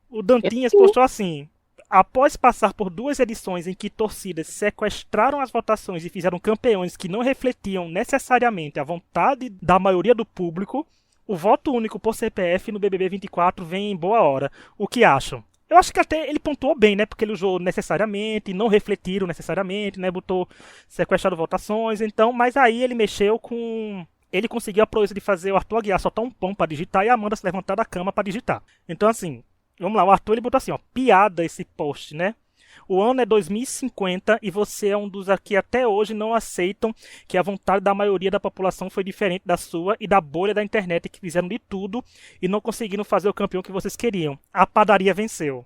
o Dantinhas postou assim: após passar por 2 edições em que torcidas sequestraram as votações e fizeram campeões que não refletiam necessariamente a vontade da maioria do público, o voto único por CPF no BBB 24 vem em boa hora. O que acham? Eu acho que até ele pontuou bem, né? Porque ele usou necessariamente, não refletiram necessariamente, né? Botou sequestrado votações, então, mas aí ele mexeu com... Ele conseguiu a proeza de fazer o Arthur Aguiar soltar um pão pra digitar e a Amanda se levantar da cama pra digitar. Então, assim, vamos lá, o Arthur ele botou assim, ó, piada esse post, né? O ano é 2050 e você é um dos que até hoje não aceitam que a vontade da maioria da população foi diferente da sua e da bolha da internet que fizeram de tudo e não conseguiram fazer o campeão que vocês queriam. A padaria venceu.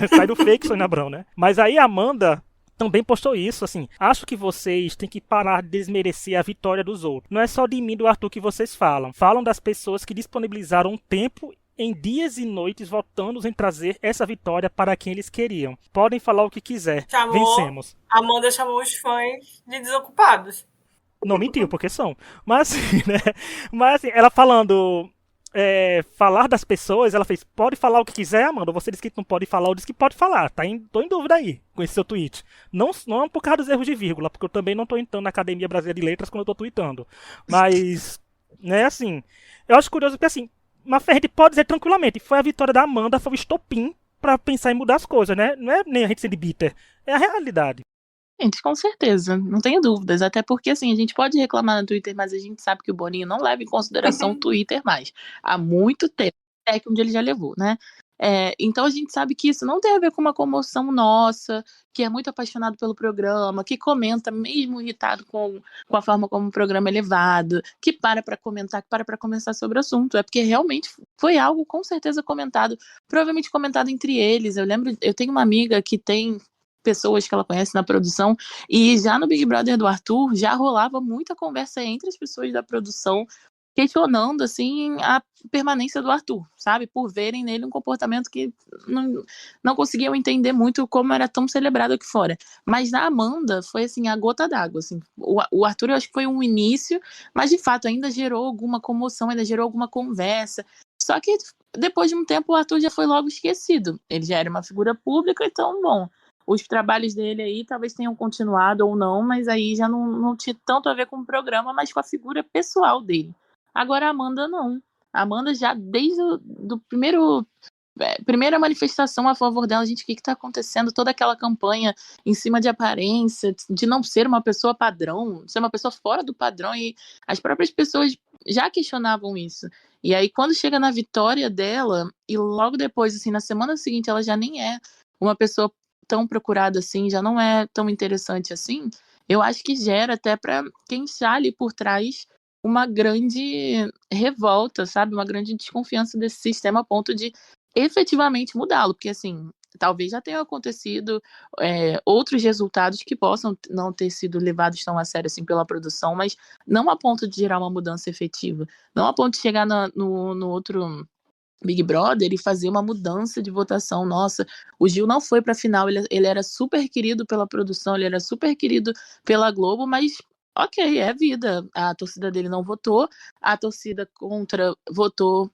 Sai do fake, Sônia Abrão, né? Mas aí a Amanda também postou isso, assim, acho que vocês têm que parar de desmerecer a vitória dos outros. Não é só de mim e do Arthur que vocês falam. Falam das pessoas que disponibilizaram tempo em dias e noites votando em trazer essa vitória para quem eles queriam. Podem falar o que quiser. Vencemos. Amanda chamou os fãs de desocupados. Não mentiu, porque são. Mas assim, né? Mas assim, ela falando... falar das pessoas, ela fez, pode falar o que quiser, Amanda. Você disse que não pode falar, eu disse que pode falar. Tô em dúvida aí com esse seu tweet. Não é por causa dos erros de vírgula, porque eu também não tô entrando na Academia Brasileira de Letras quando eu tô tweetando. Mas, né, assim, eu acho curioso porque assim, mas a gente pode dizer tranquilamente, foi a vitória da Amanda, foi o estopim pra pensar em mudar as coisas, né? Não é nem a gente sendo bitter, é a realidade. Gente, com certeza, não tenho dúvidas, até porque assim, a gente pode reclamar no Twitter, mas a gente sabe que o Boninho não leva em consideração o Twitter mais, há muito tempo, até que um dia ele já levou, né? Então a gente sabe que isso não tem a ver com uma comoção nossa, que é muito apaixonado pelo programa, que comenta mesmo irritado com a forma como o programa é levado, que para comentar, que para conversar sobre o assunto. É porque realmente foi algo com certeza comentado, provavelmente comentado entre eles. Eu tenho uma amiga que tem pessoas que ela conhece na produção, e já no Big Brother do Arthur, já rolava muita conversa entre as pessoas da produção, questionando, assim, a permanência do Arthur, sabe? Por verem nele um comportamento que não conseguiam entender muito como era tão celebrado aqui fora. Mas na Amanda foi, assim, a gota d'água, assim. O Arthur, eu acho que foi um início, mas, de fato, ainda gerou alguma comoção, ainda gerou alguma conversa. Só que, depois de um tempo, o Arthur já foi logo esquecido. Ele já era uma figura pública, então, bom, os trabalhos dele aí talvez tenham continuado ou não, mas aí já não tinha tanto a ver com o programa, mas com a figura pessoal dele. Agora a Amanda não. A Amanda já desde do primeira manifestação a favor dela, gente, o que está acontecendo? Toda aquela campanha em cima de aparência, de não ser uma pessoa padrão, ser uma pessoa fora do padrão, e as próprias pessoas já questionavam isso. E aí quando chega na vitória dela, e logo depois, assim, na semana seguinte, ela já nem é uma pessoa tão procurada assim, já não é tão interessante assim, eu acho que gera até para quem está ali por trás uma grande revolta, sabe? Uma grande desconfiança desse sistema a ponto de efetivamente mudá-lo, porque assim, talvez já tenham acontecido outros resultados que possam não ter sido levados tão a sério assim pela produção, mas não a ponto de gerar uma mudança efetiva, não a ponto de chegar no outro Big Brother e fazer uma mudança de votação. Nossa, o Gil não foi pra final, ele era super querido pela produção, ele era super querido pela Globo, mas ok, é vida. A torcida dele não votou, a torcida contra votou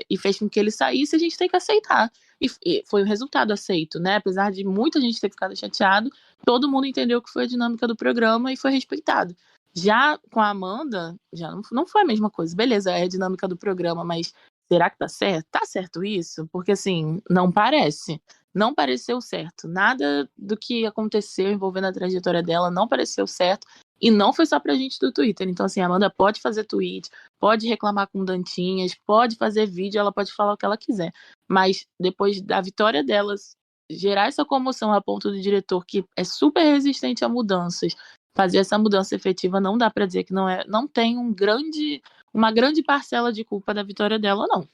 e fez com que ele saísse, a gente tem que aceitar. E foi o resultado aceito, né? Apesar de muita gente ter ficado chateado, todo mundo entendeu que foi a dinâmica do programa e foi respeitado. Já com a Amanda, já não foi a mesma coisa. Beleza, é a dinâmica do programa, mas será que tá certo? Tá certo isso? Porque, assim, não parece. Não pareceu certo. Nada do que aconteceu envolvendo a trajetória dela não pareceu certo. E não foi só pra gente do Twitter. Então, assim, a Amanda pode fazer tweet, pode reclamar com Dantinhas, pode fazer vídeo, ela pode falar o que ela quiser. Mas, depois da vitória delas, gerar essa comoção a ponto do diretor, que é super resistente a mudanças, fazer essa mudança efetiva, não dá pra dizer que não tem uma grande parcela de culpa da vitória dela, não.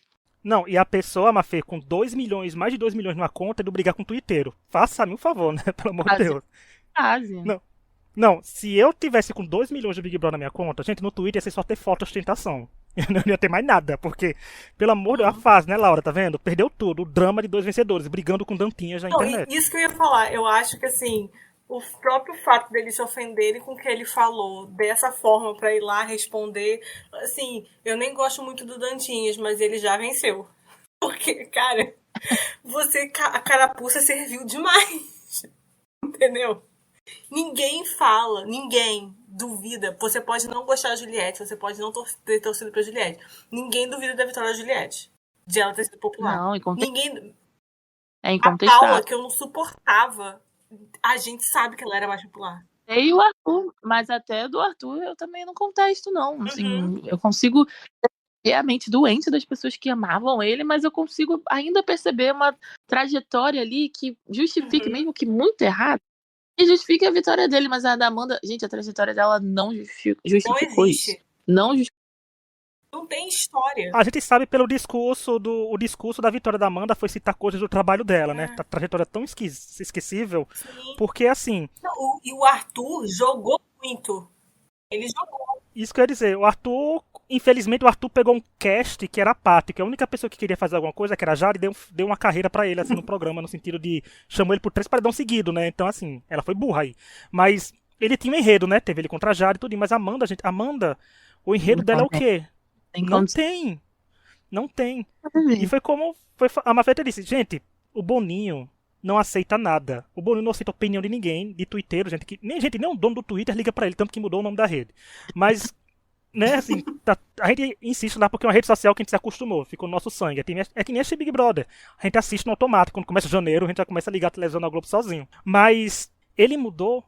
Não, e a pessoa, Mafê, com 2 milhões, mais de 2 milhões numa conta, é de brigar com o twitteiro. Faça-me um favor, né? Pelo amor de Deus. Quase. Não, se eu tivesse com 2 milhões de Big Brother na minha conta, gente, no Twitter ia ser só ter foto de ostentação. Eu não ia ter mais nada, porque, pelo amor de Deus, a fase, né, Laura, tá vendo? Perdeu tudo, o drama de 2 vencedores, brigando com Dantinhas na internet. Isso que eu ia falar, eu acho que, assim, o próprio fato dele se ofenderem com o que ele falou dessa forma pra ir lá responder, assim, eu nem gosto muito do Dantinhas, mas ele já venceu. Porque, cara, a carapuça serviu demais. Entendeu? Ninguém fala, ninguém duvida. Você pode não gostar da Juliette, você pode não ter torcido pra Juliette. Ninguém duvida da vitória da Juliette, de ela ter sido popular. Não, ninguém. É incontestável. A Paula, que eu não suportava, a gente sabe que ela era mais popular. E o Arthur, mas até do Arthur eu também não contesto, não. Assim, eu consigo ver a mente doente das pessoas que amavam ele, mas eu consigo ainda perceber uma trajetória ali que justifique, mesmo que muito errado, e justifique a vitória dele. Mas a da Amanda, gente, a trajetória dela não justificou isso. Não justificou. Não tem história. A gente sabe pelo discurso o discurso da vitória da Amanda foi citar coisas do trabalho dela, né? A trajetória é tão esquecível. Sim. Porque, assim... E o Arthur jogou muito. Ele jogou. Isso que eu ia dizer. O Arthur... Infelizmente, o Arthur pegou um cast que era apático. A única pessoa que queria fazer alguma coisa, que era a Jari, deu uma carreira pra ele, assim, no programa, no sentido de... Chamou ele por 3 paredão seguido, né? Então, assim, ela foi burra aí. Mas ele tinha um enredo, né? Teve ele contra a Jari e tudo. Mas a Amanda, o enredo dela é o quê? Não tem. E foi como a Mafeta disse, gente, o Boninho não aceita nada. O Boninho não aceita opinião de ninguém, de twitteiro, gente, que nem o dono do Twitter liga pra ele, tanto que mudou o nome da rede. Mas, né, assim, a gente insiste lá porque é uma rede social que a gente se acostumou, ficou no nosso sangue. É que nem esse Big Brother. A gente assiste no automático, quando começa janeiro, a gente já começa a ligar a televisão na Globo sozinho. Mas ele mudou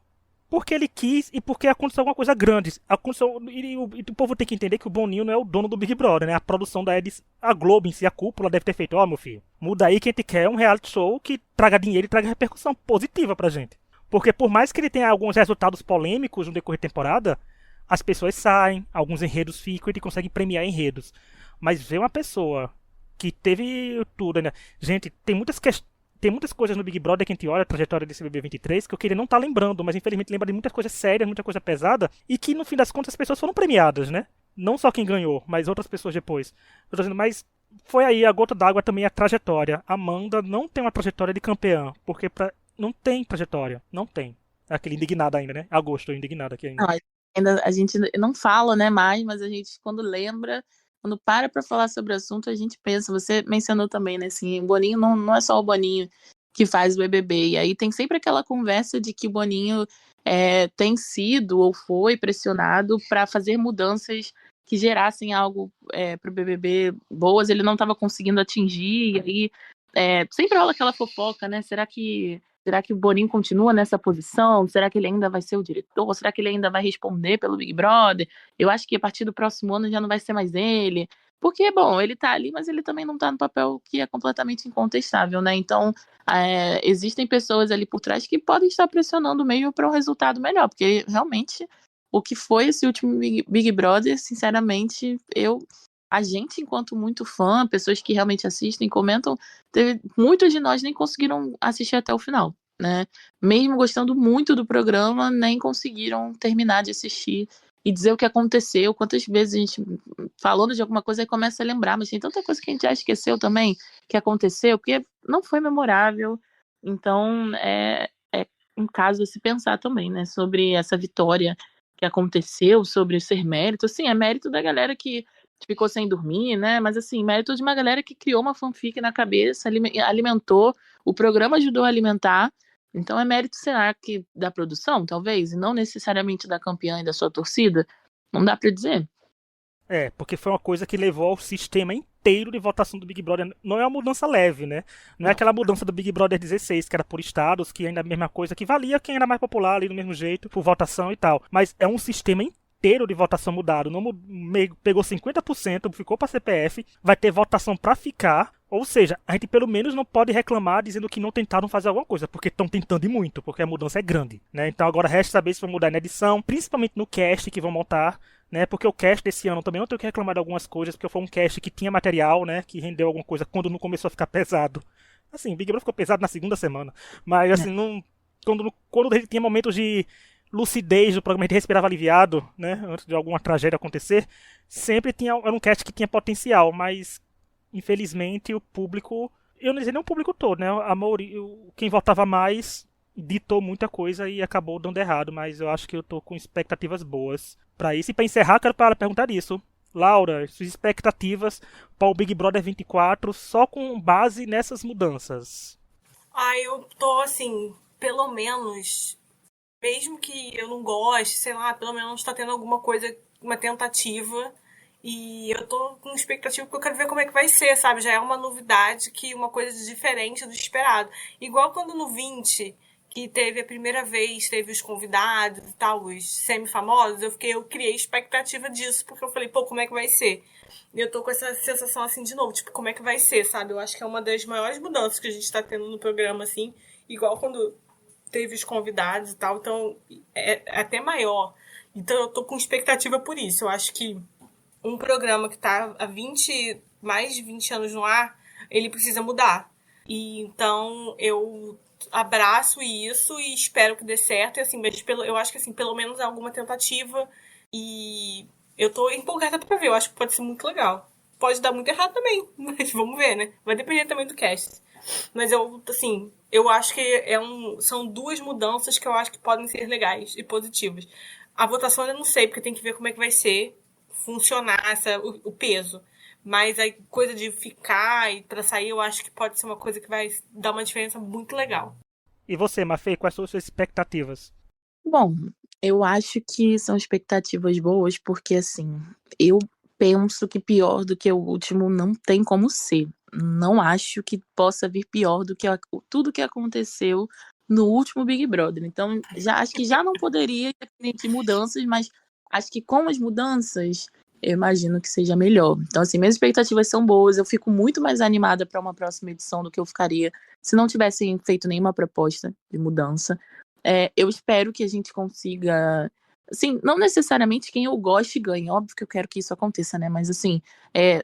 porque ele quis e porque aconteceu alguma coisa grande. Aconteceu, e o povo tem que entender que o Boninho não é o dono do Big Brother, né? A produção da Edis, a Globo em si, a cúpula deve ter feito, ó, meu filho, muda aí que a gente quer um reality show que traga dinheiro e traga repercussão positiva pra gente. Porque por mais que ele tenha alguns resultados polêmicos no decorrer da temporada, as pessoas saem, alguns enredos ficam e ele consegue premiar enredos. Mas ver uma pessoa que teve tudo, né? Gente, tem muitas coisas no Big Brother que a gente olha a trajetória desse BB23 que eu queria não estar lembrando, mas infelizmente lembra de muitas coisas sérias, muita coisa pesada, e que no fim das contas as pessoas foram premiadas, né? Não só quem ganhou, mas outras pessoas depois. Eu tô dizendo, mas foi aí a gota d'água também a trajetória. Amanda não tem uma trajetória de campeã, porque não tem trajetória, não tem. Aquele indignado ainda, né? Agosto, indignado aqui ainda. Ainda a gente não fala, né, mais, mas a gente, quando lembra, quando para falar sobre o assunto, a gente pensa. Você mencionou também, né, assim, o Boninho não é só o Boninho que faz o BBB. E aí tem sempre aquela conversa de que o Boninho tem sido ou foi pressionado para fazer mudanças que gerassem algo para o BBB boas. Ele não estava conseguindo atingir, e aí sempre rola aquela fofoca, né? Será que o Boninho continua nessa posição? Será que ele ainda vai ser o diretor? Será que ele ainda vai responder pelo Big Brother? Eu acho que a partir do próximo ano já não vai ser mais ele. Porque, bom, ele tá ali, mas ele também não tá no papel que é completamente incontestável, né? Então, existem pessoas ali por trás que podem estar pressionando o meio para um resultado melhor, porque realmente o que foi esse último Big Brother, sinceramente, a gente, enquanto muito fã, pessoas que realmente assistem, comentam, muitos de nós nem conseguiram assistir até o final, né? Mesmo gostando muito do programa, nem conseguiram terminar de assistir e dizer o que aconteceu. Quantas vezes a gente, falando de alguma coisa, aí começa a lembrar, mas tem tanta coisa que a gente já esqueceu também que aconteceu, porque não foi memorável. Então, é um caso a se pensar também, né? Sobre essa vitória que aconteceu, sobre ser mérito. Assim, é mérito da galera que ficou sem dormir, né? Mas assim, mérito de uma galera que criou uma fanfic na cabeça, alimentou, o programa ajudou a alimentar. Então é mérito, será que da produção, talvez, e não necessariamente da campeã e da sua torcida? Não dá pra dizer. Porque foi uma coisa que levou ao sistema inteiro de votação do Big Brother. Não é uma mudança leve, né? Não é aquela mudança do Big Brother 16, que era por estados, que ainda é a mesma coisa, que valia quem era mais popular ali do mesmo jeito, por votação e tal. Mas é um sistema inteiro de votação mudado. Não pegou 50%, ficou pra CPF, vai ter votação pra ficar. Ou seja, a gente pelo menos não pode reclamar dizendo que não tentaram fazer alguma coisa, porque estão tentando e muito, porque a mudança é grande, né? Então agora resta saber se vão mudar na edição, principalmente no cast que vão montar, né? Porque o cast desse ano também não tenho que reclamar de algumas coisas, porque foi um cast que tinha material, né? Que rendeu alguma coisa quando não começou a ficar pesado. Assim, Big Brother ficou pesado na segunda semana, mas assim, não, quando ele tinha momentos de lucidez do programa, a gente respirava aliviado, né? Antes de alguma tragédia acontecer, sempre era um cast que tinha potencial, mas infelizmente o público, eu não diria nem o público todo, né? Quem votava mais ditou muita coisa e acabou dando errado, mas eu acho que eu tô com expectativas boas para isso. E para encerrar, quero perguntar isso. Laura, suas expectativas para o Big Brother 24 só com base nessas mudanças? Eu tô assim, pelo menos, mesmo que eu não goste, sei lá, pelo menos tá tendo alguma coisa, uma tentativa. E eu tô com expectativa porque eu quero ver como é que vai ser, sabe? Já é uma novidade, que uma coisa diferente do esperado. Igual quando no 20, que teve a primeira vez, teve os convidados e tal, os semi-famosos, eu criei expectativa disso, porque eu falei, pô, como é que vai ser? E eu tô com essa sensação assim de novo, tipo, como é que vai ser, sabe? Eu acho que é uma das maiores mudanças que a gente tá tendo no programa, assim, igual quando teve os convidados e tal, então é até maior. Então eu tô com expectativa por isso. Eu acho que um programa que está há mais de 20 anos no ar, ele precisa mudar. E então eu abraço isso e espero que dê certo. E assim, eu acho que assim, pelo menos alguma tentativa. E eu tô empolgada pra ver. Eu acho que pode ser muito legal. Pode dar muito errado também, mas vamos ver, né? Vai depender também do cast. Mas eu acho que são duas mudanças que eu acho que podem ser legais e positivas. A votação eu não sei, porque tem que ver como é que vai ser funcionar o peso. Mas a coisa de ficar e pra sair, eu acho que pode ser uma coisa que vai dar uma diferença muito legal. E você, Mafê, quais são as suas expectativas? Bom, eu acho que são expectativas boas, porque assim, eu penso que pior do que o último não tem como ser. Não acho que possa vir pior do que tudo que aconteceu no último Big Brother. Então, acho que já não poderia, independente de mudanças, mas acho que com as mudanças, eu imagino que seja melhor. Então, assim, minhas expectativas são boas, eu fico muito mais animada para uma próxima edição do que eu ficaria se não tivessem feito nenhuma proposta de mudança. Eu espero que a gente consiga... Assim, não necessariamente quem eu goste ganhe, óbvio que eu quero que isso aconteça, né? Mas assim,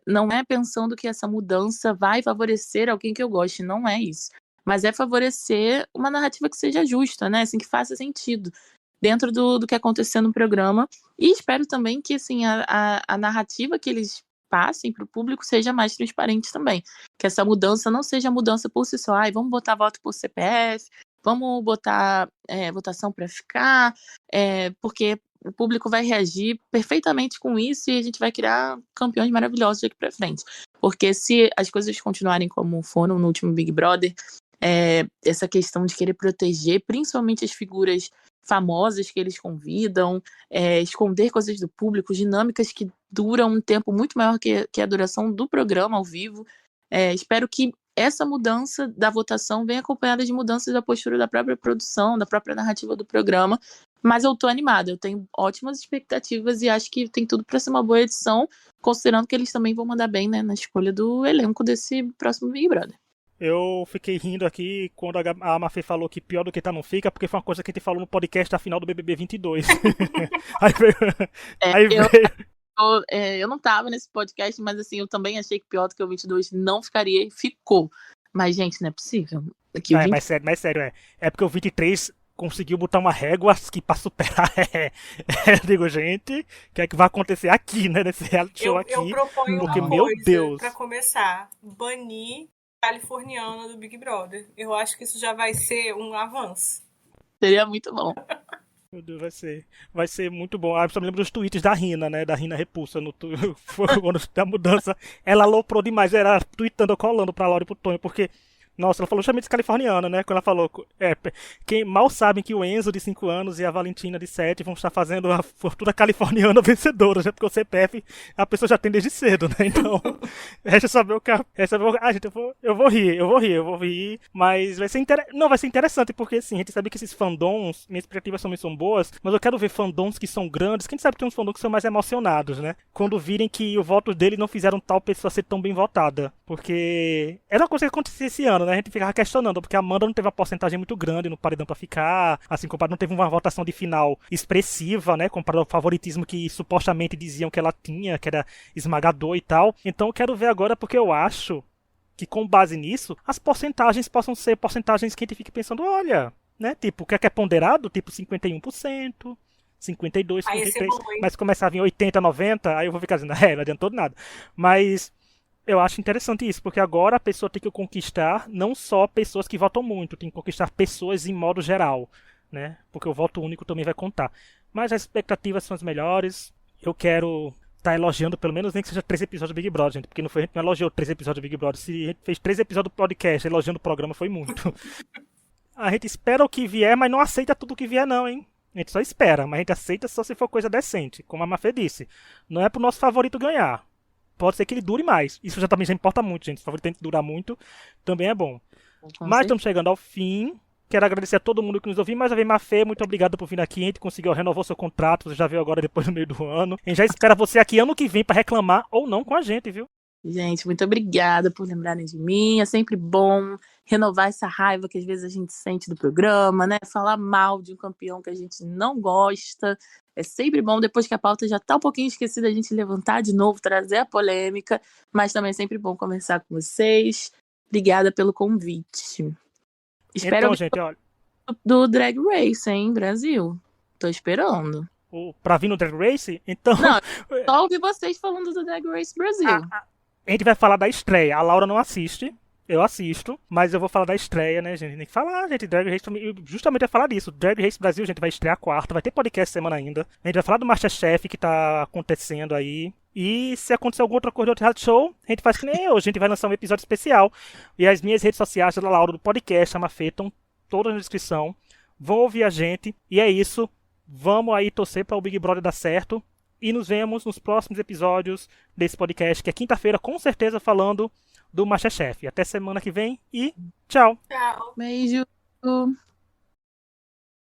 não é pensando que essa mudança vai favorecer alguém que eu goste, não é isso. Mas é favorecer uma narrativa que seja justa, né? Assim, que faça sentido dentro do que aconteceu no programa. E espero também que assim, a narrativa que eles passem para o público seja mais transparente também. Que essa mudança não seja mudança por si só. Vamos botar voto por CPF, vamos botar votação para ficar, porque o público vai reagir perfeitamente com isso e a gente vai criar campeões maravilhosos daqui para frente. Porque se as coisas continuarem como foram no último Big Brother, essa questão de querer proteger, principalmente as figuras famosas que eles convidam, esconder coisas do público, dinâmicas que duram um tempo muito maior que a duração do programa ao vivo. Espero que essa mudança da votação vem acompanhada de mudanças da postura da própria produção, da própria narrativa do programa, mas eu tô animada, eu tenho ótimas expectativas e acho que tem tudo para ser uma boa edição, considerando que eles também vão mandar bem, né, na escolha do elenco desse próximo Big Brother. Eu fiquei rindo aqui quando a Mafê falou que pior do que tá não fica, porque foi uma coisa que a gente falou no podcast da final do BBB 22. Aí veio... Eu não tava nesse podcast, mas assim, eu também achei que pior do que o 22 não ficaria e ficou. Mas, gente, não é possível. Aqui, mas sério, é porque o 23 conseguiu botar uma régua que pra superar. Eu digo, gente, o que é que vai acontecer aqui, né, nesse reality show aqui? Eu proponho porque, uma meu coisa, Deus, pra começar, banir californiana do Big Brother. Eu acho que isso já vai ser um avanço. Seria muito bom. Meu Deus, vai ser muito bom. Eu só me lembro dos tweets da Rina, né? Da Rina Repulsa. Quando da mudança, ela aloprou demais. Era tweetando, colando pra Laura e pro Tonho, porque... Nossa, ela falou justamente californiana, né? Quando ela falou... quem mal sabem que o Enzo, de 5 anos, e a Valentina, de 7, vão estar fazendo a fortuna californiana vencedora, né? Porque o CPF a pessoa já tem desde cedo, né? Então, resta saber o que... gente, eu vou rir. Mas vai ser vai ser interessante, porque, assim, a gente sabe que esses fandoms, minhas expectativas também são boas, mas eu quero ver fandoms que são grandes. Quem sabe que tem uns fandoms que são mais emocionados, né? Quando virem que o voto dele não fizeram tal pessoa ser tão bem votada. Porque era uma coisa que acontecia esse ano, né? A gente ficava questionando, porque a Amanda não teve uma porcentagem muito grande no paredão pra ficar, assim, comparado, não teve uma votação de final expressiva, né, comparado ao favoritismo que supostamente diziam que ela tinha, que era esmagador e tal. Então eu quero ver agora, porque eu acho que com base nisso, as porcentagens possam ser porcentagens que a gente fique pensando, olha, né, tipo, o que é ponderado? Tipo 51%, 52, 53%, mas começar a vir 80, 90, aí eu vou ficar dizendo, não adiantou de nada. Mas... eu acho interessante isso, porque agora a pessoa tem que conquistar não só pessoas que votam muito, tem que conquistar pessoas em modo geral, né? Porque o voto único também vai contar. Mas as expectativas são as melhores. Eu quero estar elogiando pelo menos nem que seja 3 episódios do Big Brother, gente, porque a gente não elogiou 3 episódios do Big Brother. Se a gente fez 3 episódios do podcast elogiando o programa, foi muito. A gente espera o que vier, mas não aceita tudo o que vier não, hein? A gente só espera, mas a gente aceita só se for coisa decente, como a Mafê disse. Não é pro nosso favorito ganhar. Pode ser que ele dure mais. Isso já importa muito, gente. Se o favorito tem que durar muito, também é bom. Mas estamos chegando ao fim. Quero agradecer a todo mundo que nos ouviu. Mais uma vez, Mafê, muito obrigado por vir aqui. A gente conseguiu renovar seu contrato. Você já veio agora depois do meio do ano. A gente já espera você aqui ano que vem para reclamar ou não com a gente, viu? Gente, muito obrigada por lembrarem de mim. É sempre bom renovar essa raiva que às vezes a gente sente do programa, né? Falar mal de um campeão que a gente não gosta. É sempre bom, depois que a pauta já tá um pouquinho esquecida, a gente levantar de novo, trazer a polêmica. Mas também é sempre bom conversar com vocês. Obrigada pelo convite. Espero então, gente, olha... do Drag Race, hein, Brasil? Tô esperando. Pra vir no Drag Race? Então... Não, só ouvi vocês falando do Drag Race Brasil. A gente vai falar da estreia. A Laura não assiste. Eu assisto, mas eu vou falar da estreia, né, gente? Tem que falar, gente. Drag Race, justamente vai falar disso. Drag Race Brasil, gente, vai estrear quarta. Vai ter podcast semana ainda. A gente vai falar do Masterchef que tá acontecendo aí. E se acontecer alguma outra coisa de outro reality show, a gente faz que nem eu. A gente vai lançar um episódio especial. E as minhas redes sociais da Laura, do podcast, a Mafê, estão todas na descrição. Vão ouvir a gente. E é isso. Vamos aí torcer para o Big Brother dar certo. E nos vemos nos próximos episódios desse podcast, que é quinta-feira, com certeza, falando do Masterchef. Até semana que vem e tchau. Tchau. Beijo.